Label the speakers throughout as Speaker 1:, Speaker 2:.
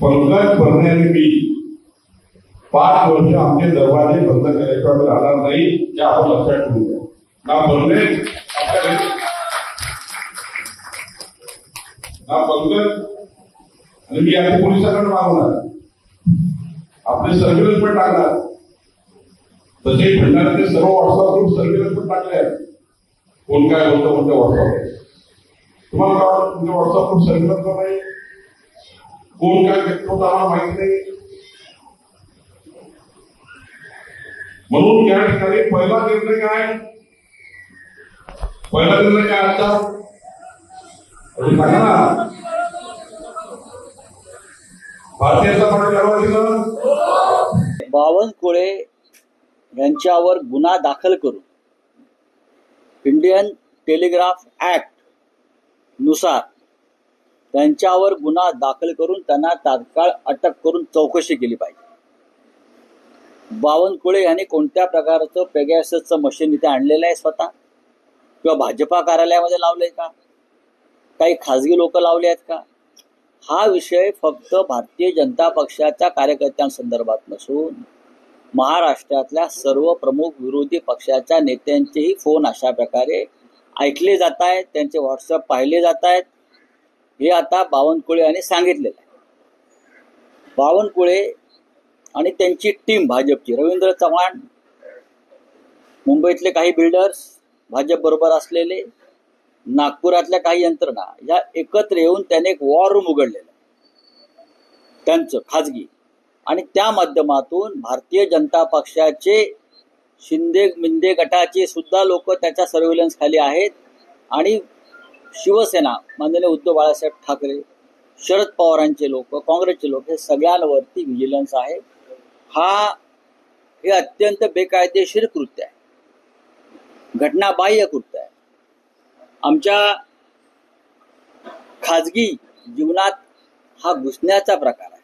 Speaker 1: पंकज भरणे आणि मी 5 वर्ष आमचे दरवाजे बंद केल्याशिवाय राहणार नाही हे आपण लक्षात ठेवूया. ना भरणे ना पंकज आणि मी आता पोलिसांकडे मागवणार, आपले सर्व्हिलन्स पण टाकणार. तसे फिरणारे सर्व व्हॉट्सअप ग्रुप सर्व्हिलन्स पण टाकले आहेत. कोण काय होतं कोणत्या व्हॉट्सअप, तुम्हाला काय वाटतं तुमच्या व्हॉट्सअप ग्रुप सर्व्हिलन्स नाही, कोण काय व्यक्त होतं आम्हाला माहिती नाही. म्हणून या ठिकाणी पहिला निर्णय काय आता सांगा ना. भारतीय जनता पार्टी
Speaker 2: बावनकुळे यांच्यावर गुन्हा दाखल करून इंडियन टेलिग्राफ ऍक्ट नुसार त्यांच्यावर गुन्हा दाखल करून त्यांना तात्काळ अटक करून चौकशी केली पाहिजे. बावनकुळे यांनी कोणत्या प्रकारचं पेगॅससचं मशीन इथे आणलेलं आहे स्वतः, किंवा भाजपा कार्यालयामध्ये लावलंय का, काही खासगी लोक लावले आहेत का, हा विषय फक्त भारतीय जनता पक्षाच्या कार्यकर्त्यांसंदर्भात नसून महाराष्ट्रातल्या सर्व प्रमुख विरोधी पक्षाच्या नेत्यांचेही फोन अशा प्रकारे ऐकले जात आहेत, त्यांचे व्हॉट्सअप पाहिले जात आहेत, हे आता बावनकुळे यांनी सांगितलेलं आहे. बावनकुळे आणि त्यांची टीम भाजपची, रवींद्र चव्हाण, मुंबईतले काही बिल्डर्स, भाजप बरोबर असलेले, नागपुरातल्या काही यंत्रणा, या एकत्र येऊन त्याने एक वॉर रूम उघडलेलं त्यांचं खाजगी, आणि त्या माध्यमातून भारतीय जनता पक्षाचे शिंदे मिंदे गटाचे सुद्धा लोक त्याच्या सर्व्हिलन्स खाली आहेत. आणि शिवसेना, माननीय उद्धव बाळासाहेब ठाकरे, शरद पवारांचे लोक, काँग्रेसचे लोक, हे सगळ्यांवरती व्हिजिलन्स आहे. हे अत्यंत बेकायदेशीर कृत्य आहे, घटनाबाह्य कृत्य आहे. आमच्या खाजगी जीवनात हा घुसण्याचा प्रकार आहे.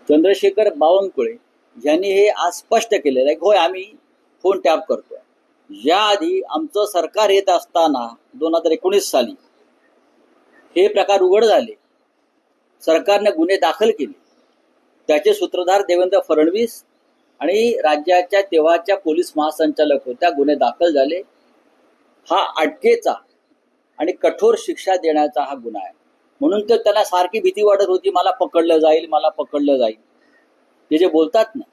Speaker 2: चंद्रशेखर बावनकुळे यांनी हे आज स्पष्ट केलेलं आहे. होय, आम्ही फोन टॅप करतोय. याआधी आमचं सरकार येत असताना 2019 साली हे प्रकार उघड झाले, सरकारने गुन्हे दाखल केले. त्याचे सूत्रधार देवेंद्र फडणवीस आणि राज्याच्या तेव्हाच्या पोलीस महासंचालक होत्या, गुन्हे दाखल झाले. हा अटकेचा आणि कठोर शिक्षा देण्याचा हा गुन्हा आहे. म्हणून तर त्यांना सारखी भीती वाटत होती, मला पकडलं जाईल, मला पकडलं जाईल. ते जे बोलतात ना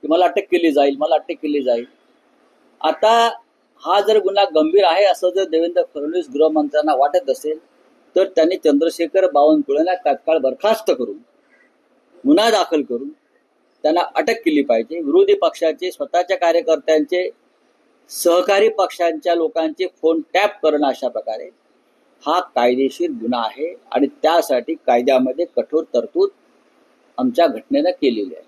Speaker 2: की मला अटक केली जाईल, मला अटक केली जाईल. आता हा जर गुन्हा गंभीर आहे असं जर देवेंद्र फडणवीस गृहमंत्र्यांना वाटत असेल तर त्यांनी चंद्रशेखर बावनकुळेंना तात्काळ बरखास्त करून गुन्हा दाखल करून त्यांना अटक केली पाहिजे. विरोधी पक्षाचे, स्वतःच्या कार्यकर्त्यांचे, सहकारी पक्षांच्या लोकांचे फोन टॅप करणं अशा प्रकारे हा कायदेशीर गुन्हा आहे आणि त्यासाठी कायद्यामध्ये कठोर तरतूद आमच्या घटनेनं केलेली आहे.